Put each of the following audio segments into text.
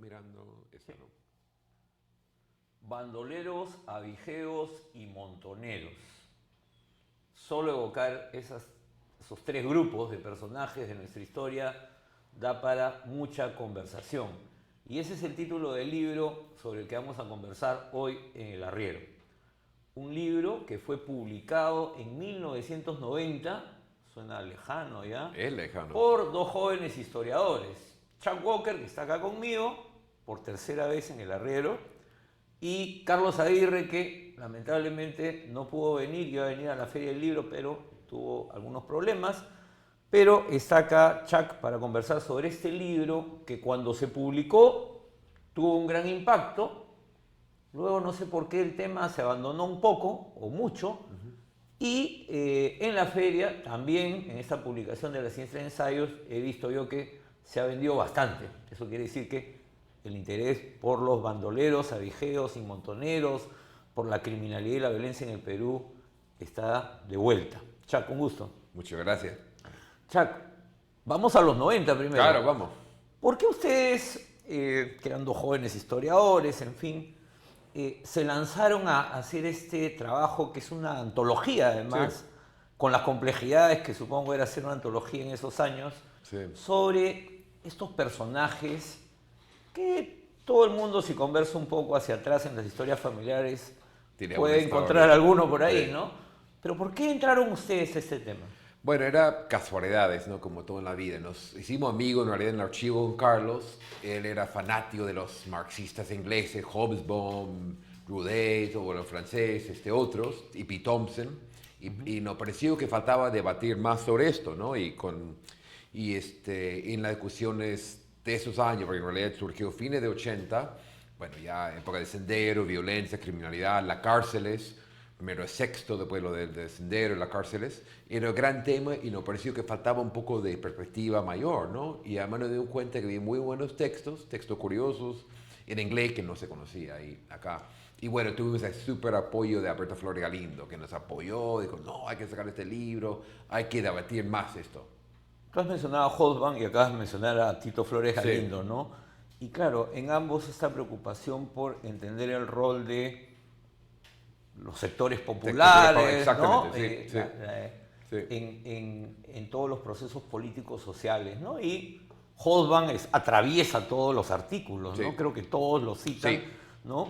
mirando esto, ¿no? Bandoleros, abigeos y montoneros. Solo evocar esos tres grupos de personajes de nuestra historia da para mucha conversación. Y ese es el título del libro sobre el que vamos a conversar hoy en El Arriero. Un libro que fue publicado en 1990, suena lejano ya, Es lejano. por dos jóvenes historiadores. Chuck Walker, que está acá conmigo, por tercera vez en El Arriero, y Carlos Aguirre, que lamentablemente no pudo venir, iba a venir a la Feria del Libro, pero tuvo algunos problemas. Pero está acá Chuck para conversar sobre este libro que cuando se publicó tuvo un gran impacto. Luego no sé por qué el tema se abandonó un poco o mucho. Y en la feria también, en esta publicación de la Ciencia de Ensayos, he visto yo que se ha vendido bastante. Eso quiere decir que el interés por los bandoleros, abigeos y montoneros, por la criminalidad y la violencia en el Perú está de vuelta. Chuck, un gusto. Muchas gracias. Chuck, vamos a los 90 primero. Claro, vamos. ¿Por qué ustedes, que eran dos jóvenes historiadores, en fin, se lanzaron a hacer este trabajo que es una antología además, Sí. con las complejidades que supongo era hacer una antología en esos años, Sí. sobre estos personajes que todo el mundo, si conversa un poco hacia atrás en las historias familiares, Tiene puede una encontrar historia. alguno por ahí, Sí. ¿no? Pero ¿por qué entraron ustedes a este tema? Bueno, era casualidades, ¿no? Como todo en la vida. Nos hicimos amigos en realidad en el archivo con Carlos. Él era fanático de los marxistas ingleses, Hobsbawm, Roudet, o los franceses, otros, y P. Thompson. Y nos pareció que faltaba debatir más sobre esto, ¿no? En las discusiones de esos años, porque en realidad surgió fines de 80, bueno, ya época de Sendero, violencia, criminalidad, las cárceles, primero el sexto, después lo del Sendero, las cárceles, era un gran tema y nos pareció que faltaba un poco de perspectiva mayor, ¿no? Y además nos dimos cuenta que había muy buenos textos curiosos, en inglés que no se conocía ahí, acá. Y bueno, tuvimos el súper apoyo de Alberto Flores Galindo, que nos apoyó, dijo, no, hay que sacar este libro, hay que debatir más esto. Tú has mencionado a Hobsbawm y acabas de mencionar a Tito Flores Sí. Galindo, ¿no? Y claro, en ambos esta preocupación por entender el rol de los sectores populares, exactamente, ¿no? sí, sí. Sí. En todos los procesos políticos sociales, ¿no? Y Hobsbawm atraviesa todos los artículos, ¿no? Sí. Creo que todos los citan, Sí. ¿no?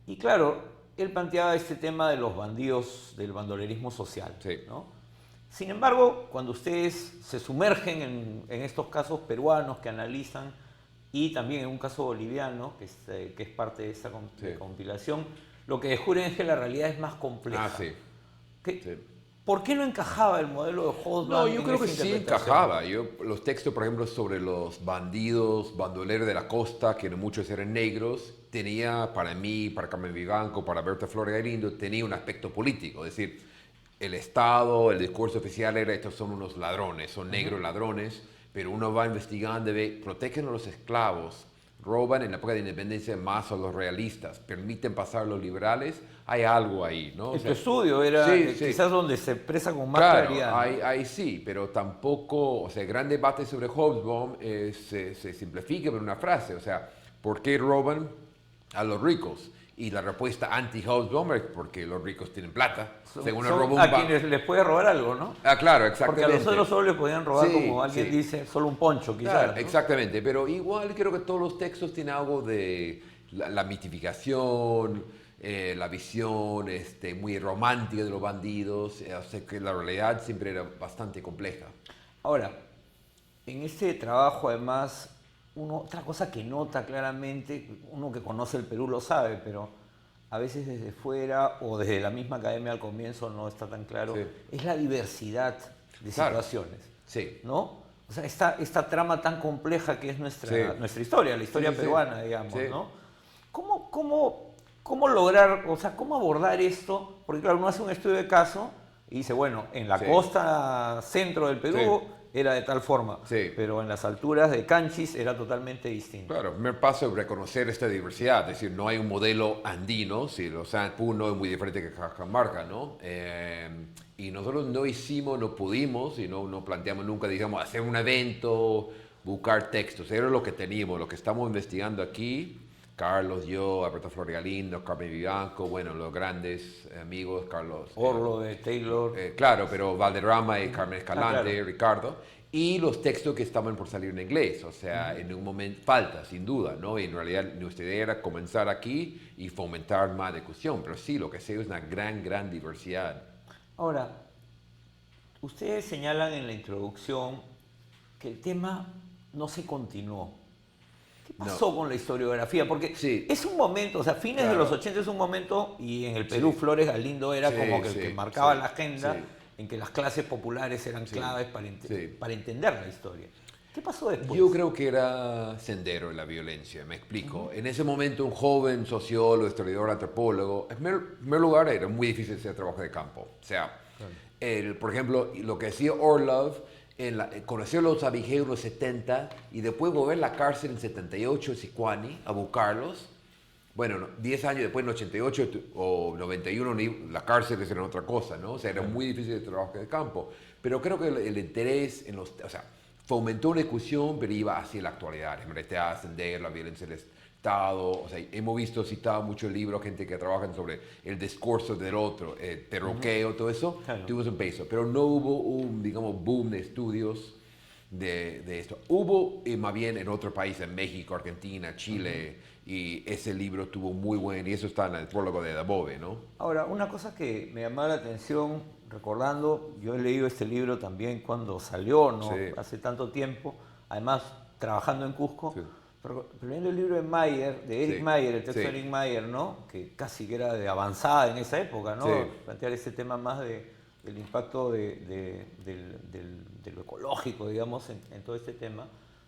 Y claro, él planteaba este tema de los bandidos, del bandolerismo social, Sí. ¿no? Sin embargo, cuando ustedes se sumergen en estos casos peruanos que analizan y también en un caso boliviano, que es parte de esta Sí. compilación, lo que descubren es que la realidad es más compleja. Ah, sí. ¿Qué- Sí. ¿Por qué no encajaba el modelo de Hobsbawm? No, yo en creo que esa sí interpretación? encajaba. Los textos, por ejemplo, sobre los bandidos, bandoleros de la costa, que muchos eran negros, tenía para mí, para Carmen Vivanco, para Berta Flores Galindo, tenía un aspecto político. Es decir, el Estado, el discurso oficial era, estos son unos ladrones, son negros ladrones, pero uno va investigando y ve, protegen a los esclavos, roban en la época de independencia más a los realistas, permiten pasar a los liberales, hay algo ahí, ¿no? O Tu sea, estudio era sí, sí. quizás donde se expresa con más Claro, claridad, ¿no? ahí sí, pero tampoco, o sea, el gran debate sobre Hobsbawm se simplifica por una frase, o sea, ¿por qué roban a los ricos? Y la respuesta anti-Hobsbawm es porque los ricos tienen plata, según el robo a quienes les puede robar algo, ¿no? Ah, claro, Porque exactamente. a los otros solo le podían robar, Sí, como alguien sí. dice, solo un poncho, quizás. Claro, ¿no? exactamente, pero igual creo que todos los textos tienen algo de la mitificación, la visión muy romántica de los bandidos, o sea que la realidad siempre era bastante compleja. Ahora, en este trabajo además, otra cosa que nota claramente, uno que conoce el Perú lo sabe, pero a veces desde fuera o desde la misma academia al comienzo no está tan claro, Sí. es la diversidad de Claro. situaciones, Sí. ¿no? O sea, esta trama tan compleja que es nuestra Sí. historia, la historia Sí, sí, sí. peruana, digamos, Sí. ¿no? ¿Cómo lograr, o sea, cómo abordar esto? Porque claro, uno hace un estudio de caso y dice, bueno, en la Sí. costa centro del Perú Sí. era de tal forma, Sí. pero en las alturas de Canchis era totalmente distinto. Claro, el primer paso es reconocer esta diversidad, es decir, no hay un modelo andino, si lo saben, Puno es muy diferente que Cajamarca, ¿no? Y nosotros no pudimos y no planteamos nunca, digamos, hacer un evento buscar textos. Era lo que teníamos, lo que estamos investigando aquí. Carlos, yo, Alberto Florialindo, Carmen Vivanco, bueno, los grandes amigos, Carlos. Orlo de Taylor. Claro, pero Valderrama y Carmen Escalante, claro. Ricardo, y los textos que estaban por salir en inglés, o sea, en un momento falta, sin duda, ¿no? Y en realidad nuestra idea era comenzar aquí y fomentar más discusión, pero sí, lo que sé es una gran diversidad. Ahora, ustedes señalan en la introducción que el tema no se continuó. ¿Qué pasó con la historiografía? Porque Sí. es un momento, o sea, fines de Claro. los 80 es un momento, y en el Perú Flores Galindo era Sí, como que el sí, que marcaba sí, la agenda, sí. en que las clases populares eran claves para, sí. para entender la historia. ¿Qué pasó después? Yo creo que era sendero en la violencia, me explico. En ese momento un joven sociólogo, historiador, antropólogo, en primer lugar era muy difícil hacer trabajo de campo. O sea, por ejemplo, lo que decía Orlov, conoció a los abigeos en los 70 y después volver a la cárcel en 78 en Sicuani a buscarlos. Bueno, 10 años después, en 88 o 91, las cárceles eran otra cosa, ¿no? O sea, era muy difícil el trabajo de campo. Pero creo que el interés en los... O sea, fomentó una discusión, pero iba hacia la actualidad. En realidad, ascender la violencia del Estado. O sea, hemos visto citado mucho el libro, gente que trabaja sobre el discurso del otro, terroqueo, todo eso. Claro. Tuvimos un peso. Pero no hubo un, digamos, boom de estudios de esto. Hubo más bien en otro país, en México, Argentina, Chile, y ese libro tuvo muy buen, y eso está en el prólogo de Dabove, ¿no? Ahora, una cosa que me llamaba la atención, recordando, yo he leído este libro también cuando salió, ¿no? Sí. Hace tanto tiempo, además trabajando en Cusco, Sí. pero leyendo el libro de Mayer, de Eric Sí. Mayer, el texto Sí. de Eric Mayer, ¿no? Que casi que era de avanzada en esa época, ¿no? Sí. Plantear ese tema más del impacto de lo ecológico, digamos, en todo este tema,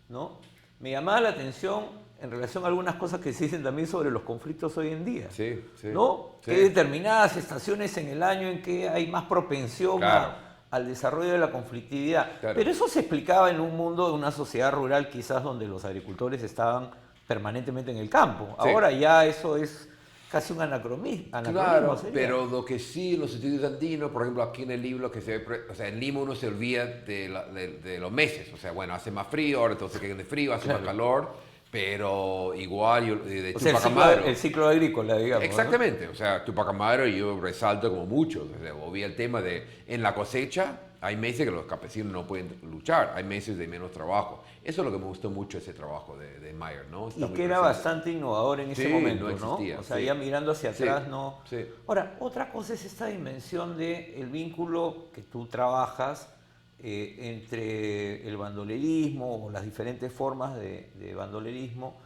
¿no? Me llamaba la atención en relación a algunas cosas que se dicen también sobre los conflictos hoy en día. Sí, sí. ¿No? Sí. Que hay determinadas estaciones en el año en que hay más propensión Claro. al desarrollo de la conflictividad. Claro. Pero eso se explicaba en un mundo, de una sociedad rural quizás donde los agricultores estaban permanentemente en el campo. Sí. Ahora ya eso es casi un anacronismo. Claro, sería. pero lo que sí, los estudios andinos, por ejemplo, aquí en el libro, que se ve, o sea, en Lima uno se olvida de los meses, o sea, bueno, hace más frío, ahora entonces que de frío, hace más calor, pero igual, yo, de O sea, Tupac Amaru. el ciclo agrícola, digamos. ¿no? Exactamente, o sea, Tupac Amaru yo resalto como mucho, o sea, volví al tema de, en la cosecha, hay meses que los campesinos no pueden luchar, hay meses de menos trabajo. Eso es lo que me gustó mucho ese trabajo de Mayer, ¿no? Está Y muy que era presente. bastante innovador en ese Sí, momento, no ¿no? existía, O sea, sí. ya mirando hacia Sí, atrás, no. sí. Ahora, otra cosa es esta dimensión de el vínculo que tú trabajas entre el bandolerismo o las diferentes formas de bandolerismo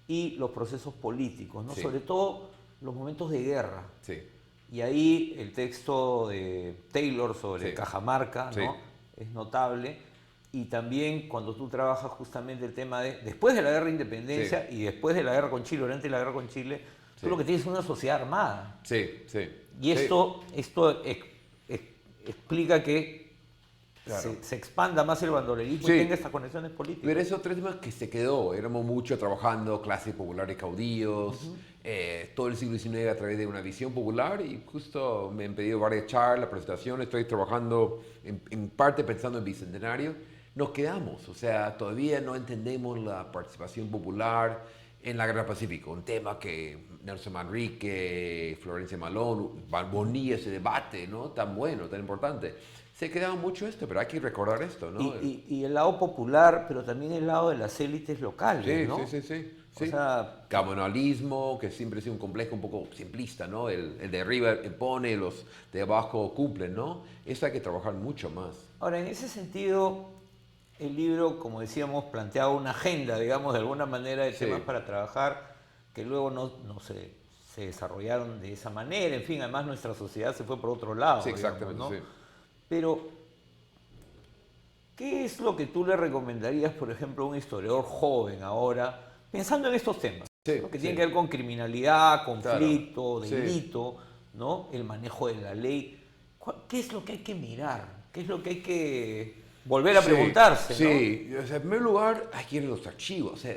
y los procesos políticos, ¿no? Sí. Sobre todo los momentos de guerra. Sí, Y ahí el texto de Taylor sobre Sí. Cajamarca, ¿no? Sí. Es notable. Y también cuando tú trabajas justamente el tema de, después de la guerra de independencia Sí. y después de la guerra con Chile, durante la guerra con Chile, tú Sí. lo que tienes es una sociedad armada. sí, sí. Y Sí. esto explica que Claro. se expanda más el bandolerismo Sí. y tenga estas conexiones políticas. Pero eso otro tema que se quedó. Éramos mucho trabajando clases populares caudillos, todo el siglo XIX a través de una visión popular y justo me han pedido varias charlas, presentaciones. Estoy trabajando en parte pensando en Bicentenario. Nos quedamos, o sea, todavía no entendemos la participación popular en la Guerra Pacífica, un tema que Nelson Manrique, Florencia Malón, Bonilla, ese debate, ¿no? Tan bueno, tan importante. Se quedaba mucho esto, pero hay que recordar esto, ¿no? Y el lado popular, pero también el lado de las élites locales, Sí, ¿no? sí. O sea, Camonalismo, que siempre ha sido un complejo un poco simplista, ¿no? El de arriba impone, los de abajo cumplen, ¿no? Eso hay que trabajar mucho más. ahora, en ese sentido, el libro, como decíamos, planteaba una agenda, digamos, de alguna manera de Sí. temas para trabajar, que luego no se desarrollaron de esa manera. En fin, además nuestra sociedad se fue por otro lado. Sí, digamos, exactamente, ¿no? sí. Pero, ¿qué es lo que tú le recomendarías, por ejemplo, a un historiador joven ahora, pensando en estos temas, Sí, ¿no? que sí. tienen que ver con criminalidad, conflicto, Sí. delito, ¿no? El manejo de la ley? ¿Qué es lo que hay que mirar? ¿Qué es lo que hay que volver a Sí, preguntarse? Sí, o sea, en primer lugar, hay que ir a los archivos. O sea,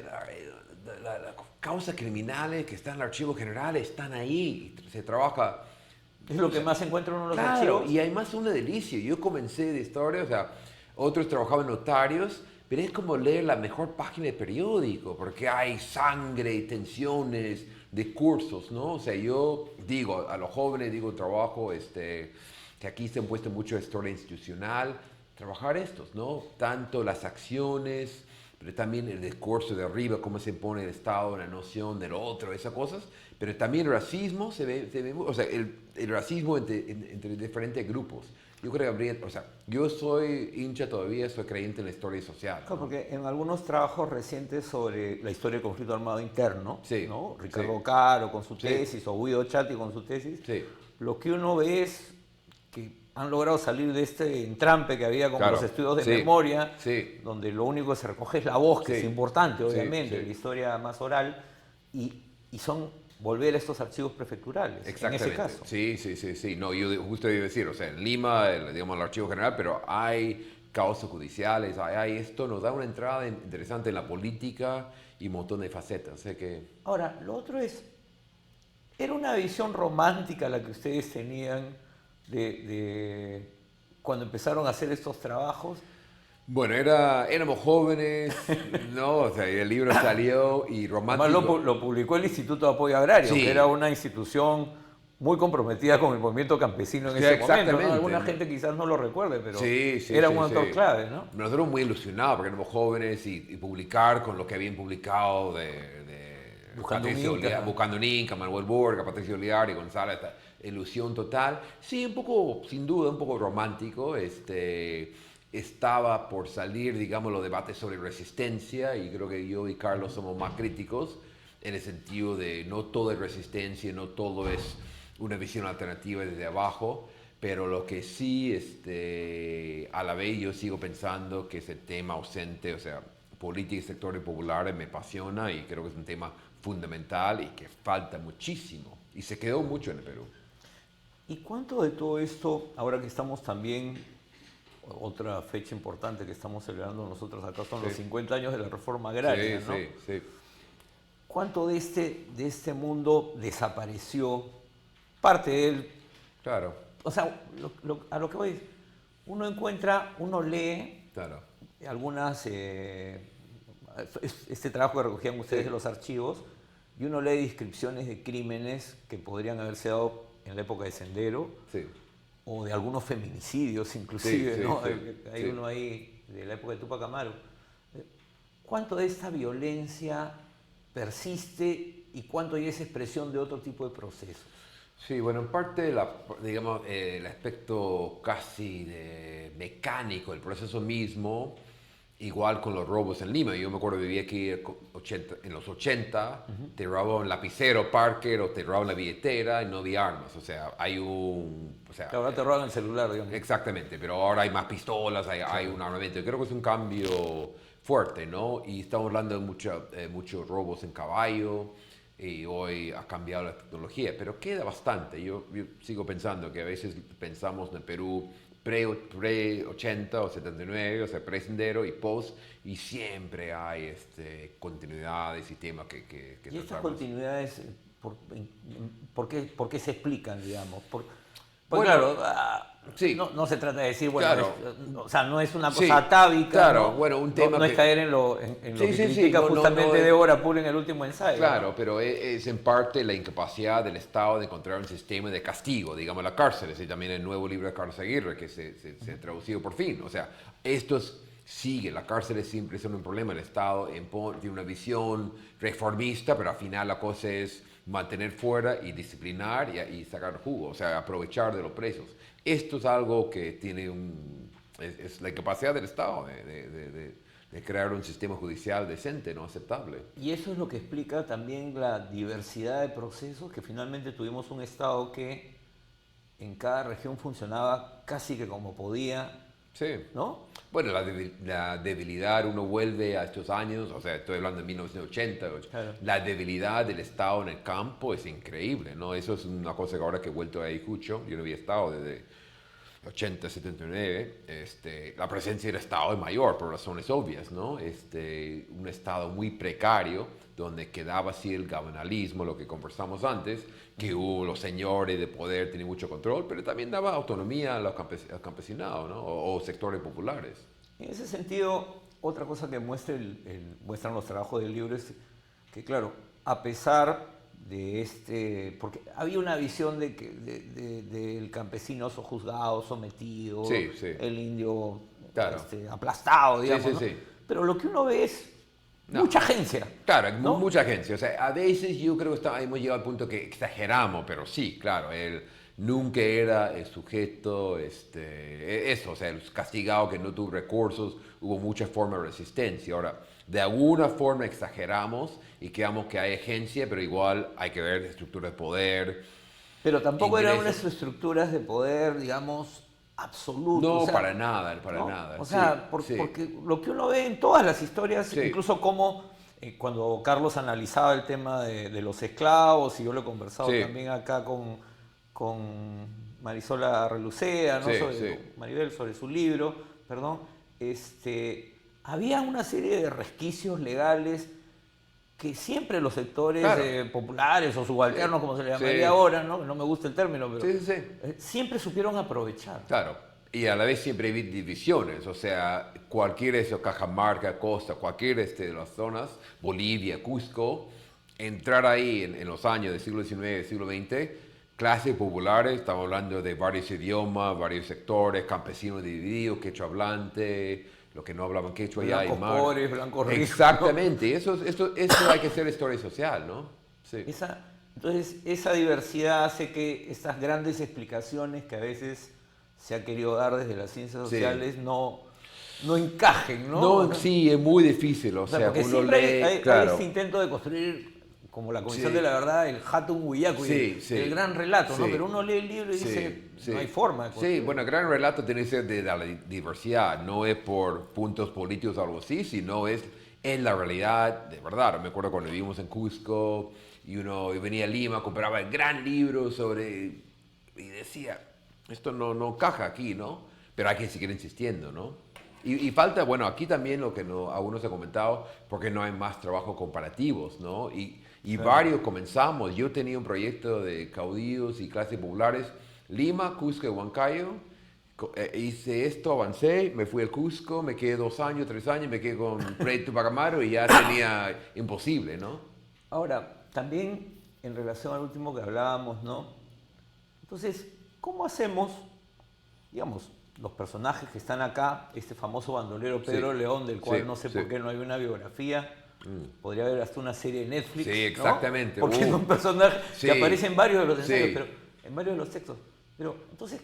las causas criminales que están en el archivo general están ahí. Se trabaja. ¿No? Es lo que más se encuentra en los Claro, archivos. y además una delicia. Yo comencé de historia, o sea, otros trabajaban notarios, pero es como leer la mejor página de periódico, porque hay sangre y tensiones, discursos, ¿no? O sea, yo digo a los jóvenes, digo trabajo, que aquí se han puesto mucho historia institucional, trabajar estos, ¿no? Tanto las acciones, pero también el discurso de arriba, cómo se pone el Estado, la noción del otro, esas cosas, pero también el racismo o sea, el racismo entre diferentes grupos. Yo creo que habría, o sea, yo soy hincha todavía, soy creyente en la historia social. Claro, ¿No? porque en algunos trabajos recientes sobre la historia del conflicto armado interno, Sí, ¿no? Ricardo sí, Caro con su sí, tesis, o Guido Chatti con su tesis, sí, lo que uno ve es que han logrado salir de este entrampe que había con claro, los estudios de sí, memoria, sí, donde lo único que se recoge es la voz, que es sí, importante, sí, obviamente, sí. la historia más oral, y son volver a estos archivos prefecturales, en ese Exactamente. caso. Sí, sí, sí, sí. No, yo justo iba a decir, o sea, en Lima, digamos, el archivo general, pero hay causas judiciales, esto nos da una entrada interesante en la política y un montón de facetas. Sé que... Ahora, lo otro es, era una visión romántica la que ustedes tenían de cuando empezaron a hacer estos trabajos. Bueno, éramos jóvenes, ¿no? O sea, y el libro salió y Además romántico. lo publicó el Instituto de Apoyo Agrario, que era Sí, una institución muy comprometida con el movimiento campesino en sí, ese momento, ¿no? exactamente. Alguna gente quizás no lo recuerde, pero Sí, sí, era sí, un actor sí. clave, ¿no? Nosotros muy ilusionados porque éramos jóvenes y publicar con lo que habían publicado Buscando un Patricio Inca. Buscando un Inca, Manuel Borga, Patricio Liar y González, esta ilusión total. Sí, un poco, sin duda, un poco romántico. Estaba por salir, digamos, los debates sobre resistencia y creo que yo y Carlos somos más críticos en el sentido de no todo es resistencia, no todo es una visión alternativa desde abajo, pero lo que sí, a la vez yo sigo pensando que ese tema ausente, o sea, política y sectores populares me apasiona y creo que es un tema fundamental y que falta muchísimo y se quedó mucho en el Perú. ¿Y cuánto de todo esto, ahora que estamos también, otra fecha importante que estamos celebrando nosotros acá son los Sí. 50 años de la reforma Sí, agraria, ¿no? sí, sí. ¿Cuánto de este mundo desapareció? Parte de él, Claro, o sea, a lo que voy es, uno encuentra, uno lee claro. algunas, este trabajo que recogían ustedes Sí. de los archivos, y uno lee descripciones de crímenes que podrían haberse dado en la época de Sendero, Sí. o de algunos feminicidios inclusive, Sí, sí, ¿no? sí, Hay sí. uno ahí de la época de Tupac Amaru. ¿Cuánto de esta violencia persiste y cuánto hay esa expresión de otro tipo de procesos? Sí, bueno, en parte, digamos, el aspecto casi mecánico del proceso mismo, igual con los robos en Lima. Yo me acuerdo, vivía aquí en los 80, te robaban un lapicero, Parker, o te robaban la billetera y no había armas. O sea, hay un... O sea, Que ahora te roban el celular, digamos. exactamente, pero ahora hay más pistolas, hay un armamento. Yo creo que es un cambio fuerte, ¿no? Y estamos hablando de muchos robos en caballo y hoy ha cambiado la tecnología, pero queda bastante. Yo sigo pensando que a veces pensamos en el Perú pre-80 o 79, o sea, pre-Sendero y post, y siempre hay continuidades y temas que Y estas tratamos. continuidades, ¿por qué se explican, digamos? Porque Bueno, claro, sí. no se trata de decir, bueno, Claro. o sea, no es una cosa Sí, atávica, claro, ¿no? bueno, un tema no es que... caer en lo Sí, que sí, sí, critica no, no, justamente no, de Hora Pura en el último ensayo. claro, ¿no? pero es en parte la incapacidad del Estado de encontrar un sistema de castigo, digamos, las cárceles, y también el nuevo libro de Carlos Aguirre, que se ha traducido por fin. O sea, estos siguen, las cárceles siempre son un problema, el Estado tiene una visión reformista, pero al final la cosa es mantener fuera y disciplinar y sacar jugo, o sea, aprovechar de los presos. Esto es algo que tiene es la incapacidad del Estado de crear un sistema judicial decente, no aceptable. Y eso es lo que explica también la diversidad de procesos, que finalmente tuvimos un Estado que en cada región funcionaba casi que como podía, Sí. ¿no? Bueno, la debilidad, uno vuelve a estos años, o sea, estoy hablando de 1980, Claro. la debilidad del Estado en el campo es increíble, ¿no? Eso es una cosa que ahora que he vuelto a Ayacucho, yo no había estado desde 80, 79, la presencia del Estado es mayor por razones obvias, ¿no? Un Estado muy precario, donde quedaba así el gabinalismo, lo que conversamos antes, que hubo los señores de poder tenían mucho control, pero también daba autonomía al campesinado, ¿no? O sectores populares. En ese sentido, otra cosa que muestran los trabajos del libro es que, claro, a pesar de porque había una visión del campesino sojuzgado, sometido, Sí, sí. el indio Claro. aplastado, Sí, digamos, sí, ¿no? sí. Pero lo que uno ve es No. mucha agencia, Claro, ¿no? mucha gente. O sea, a veces yo creo que hemos llegado al punto que exageramos, pero sí, claro, él nunca era el sujeto, eso, o sea, el castigado que no tuvo recursos, hubo muchas formas de resistencia. Ahora, de alguna forma exageramos y creamos que hay agencia, pero igual hay que ver estructuras de poder, Pero tampoco eran ingresos. unas estructuras de poder, digamos, absoluto, o No, sea, para ¿no? nada. O Sí, sea, sí, porque lo que uno ve en todas las historias, sí, incluso como cuando Carlos analizaba el tema de los esclavos, y yo lo he conversado sí, también acá con Marisola Relucea, ¿no? sí, sí. Maribel, sobre su libro, perdón, había una serie de resquicios legales que siempre los sectores Claro, populares o sí, subalternos, como se le llamaría sí, ahora, ¿no? No me gusta el término, pero sí, sí, sí. siempre supieron aprovechar. Claro, y a la vez siempre hay divisiones, o sea, cualquier eso, Cajamarca, Costa, cualquier de las zonas, Bolivia, Cusco, entrar ahí en los años del siglo XIX, siglo XX, clases populares, estamos hablando de varios idiomas, varios sectores, campesinos divididos, quechua hablante, los que no hablaban quechua ya, Blancos aymara. pobres, blancos ricos. Exactamente, eso hay que ser historia social, ¿no? Sí. Entonces, esa diversidad hace que estas grandes explicaciones que a veces se ha querido dar desde las ciencias Sí. sociales no encajen, ¿no? No, sí, es muy difícil, o sea, Porque uno siempre lee, hay claro. este intento de construir, como la Comisión Sí. de la Verdad, el Hatun Huillaco, Sí, sí. el gran relato, ¿no? Sí. Pero uno lee el libro y Sí, dice, sí. no hay forma de construir. Sí, bueno, el gran relato tiene que ser de la diversidad, no es por puntos políticos o algo así, sino es en la realidad de verdad. Me acuerdo cuando vivimos en Cusco y uno venía a Lima, compraba el gran libro sobre... y decía, esto no caja aquí, ¿no? Pero hay que seguir insistiendo, ¿no? Y falta, bueno, aquí también lo que aún no se ha comentado, porque no hay más trabajos comparativos, ¿no? Y Claro. varios comenzamos. Yo tenía un proyecto de caudillos y clases populares, Lima, Cusco y Huancayo. Hice esto, avancé, me fui al Cusco, me quedé 2 años, 3 años, me quedé con Freddy Tupac Amaru y ya tenía imposible, ¿no? Ahora, también en relación al último que hablábamos, ¿no? Entonces, ¿cómo hacemos, digamos, los personajes que están acá, este famoso bandolero Pedro Sí. León, del cual Sí, no sé sí. por qué no hay una biografía, podría haber hasta una serie de Netflix, Sí, ¿no? exactamente. Porque es un personaje Sí. que aparece en varios de los ensayos, Sí. pero en varios de los textos. Pero, entonces,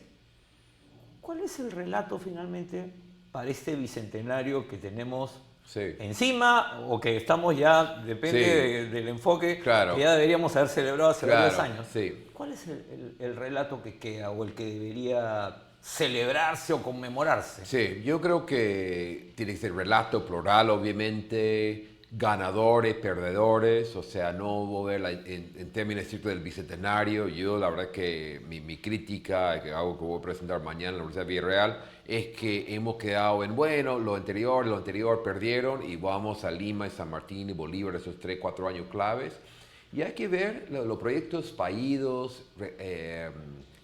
¿cuál es el relato finalmente para este bicentenario que tenemos Sí. encima o que estamos ya, depende Sí. del enfoque, Claro. que ya deberíamos haber celebrado hace Claro, varios años? sí. ¿Cuál es el relato que queda o el que debería celebrarse o conmemorarse? Sí, yo creo que tiene que ser relato plural, obviamente, ganadores, perdedores, o sea, no voy a ver en términos estrictos del bicentenario. Yo, la verdad que mi crítica, que algo que voy a presentar mañana en la Universidad de Villarreal, es que hemos quedado en, bueno, lo anterior perdieron y vamos a Lima y San Martín y Bolívar, esos 3, 4 años claves. Y hay que ver los proyectos fallidos,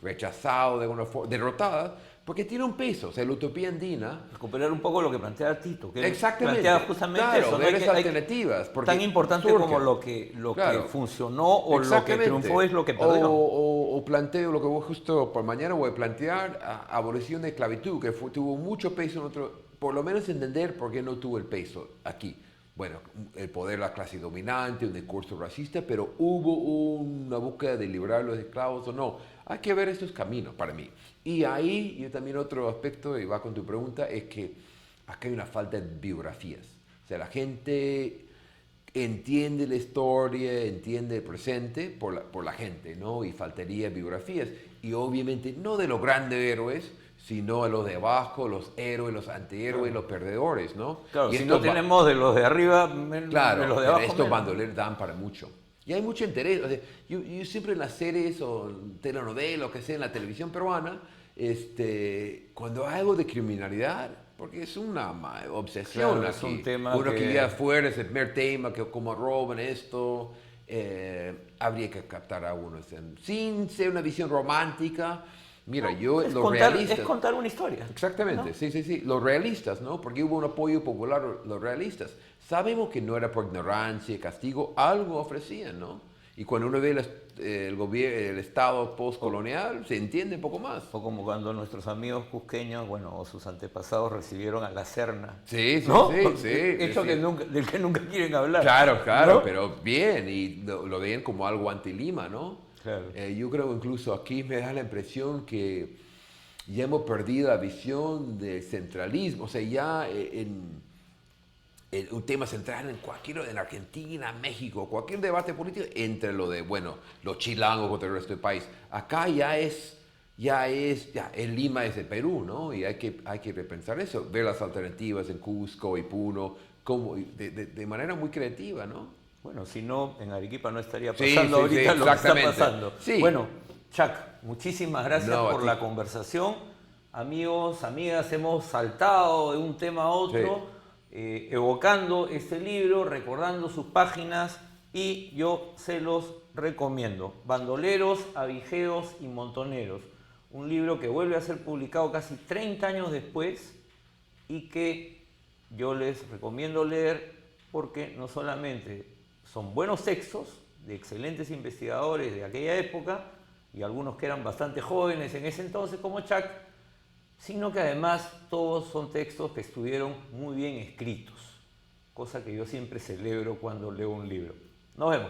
rechazados de alguna forma, derrotados, porque tiene un peso. O sea, la utopía andina. Recuperar un poco lo que plantea Tito, que él Exactamente. plantea justamente Claro, eso, ¿no? ver esas alternativas. Porque tan importante surgen. como lo que Claro. funcionó o lo que Exactamente. triunfó es lo que perdió. O planteo lo que voy justo por mañana voy a plantear, abolición de esclavitud, que tuvo mucho peso en otro, por lo menos entender por qué no tuvo el peso aquí. Bueno, el poder de la clase dominante, un discurso racista, pero hubo una búsqueda de liberar a los esclavos o no. Hay que ver estos caminos para mí. Y ahí, yo también otro aspecto, y va con tu pregunta, es que acá hay una falta de biografías. O sea, la gente entiende la historia, entiende el presente por la gente, ¿no? Y faltaría biografías. Y obviamente no de los grandes héroes, sino a los de abajo, los héroes, los antihéroes, los perdedores, ¿no? Claro, Y si no estos tenemos de los de arriba, claro, de los de pero abajo. estos menos. bandoleros dan para mucho. Y hay mucho interés. O sea, yo siempre en las series o telenovelas, o que sea, en la televisión peruana, cuando hay algo de criminalidad, porque es una obsesión Claro, aquí. es un tema Uno que que- vive afuera, es el primer tema, que cómo roban esto, habría que captar a uno. Sin ser una visión romántica, Mira, No, yo, es los contar, realistas... es contar una historia. Exactamente, ¿no? sí, sí, sí. Los realistas, ¿no? Porque hubo un apoyo popular, los realistas. Sabemos que no era por ignorancia, castigo, algo ofrecían, ¿no? Y cuando uno ve el gobierno, el Estado postcolonial, se entiende un poco más. O como cuando nuestros amigos cusqueños, bueno, o sus antepasados recibieron a la Serna, Sí, sí, ¿no? sí, sí. Hecho que Sí. del que nunca quieren hablar. Claro, claro, ¿no? pero bien, y lo ven como algo anti-Lima, ¿no? Claro. Yo creo incluso aquí me da la impresión que ya hemos perdido la visión del centralismo, o sea, ya un tema central en en Argentina, México, cualquier debate político entre lo de, bueno, los chilangos contra el resto del país. Acá ya el Lima es de Perú, ¿no? Y hay que repensar eso, ver las alternativas en Cusco y Puno, como, de manera muy creativa, ¿no? Bueno, si no, en Arequipa no estaría Sí, pasando sí, sí, ahorita lo que está exactamente. pasando. Sí. Bueno, Chuck, muchísimas gracias No, a por ti. la conversación. Amigos, amigas, hemos saltado de un tema a otro, evocando este libro, recordando sus páginas y yo se los recomiendo. Bandoleros, avijeros y montoneros. Un libro que vuelve a ser publicado casi 30 años después y que yo les recomiendo leer porque no solamente son buenos textos de excelentes investigadores de aquella época y algunos que eran bastante jóvenes en ese entonces como Chuck, sino que además todos son textos que estuvieron muy bien escritos, cosa que yo siempre celebro cuando leo un libro. Nos vemos.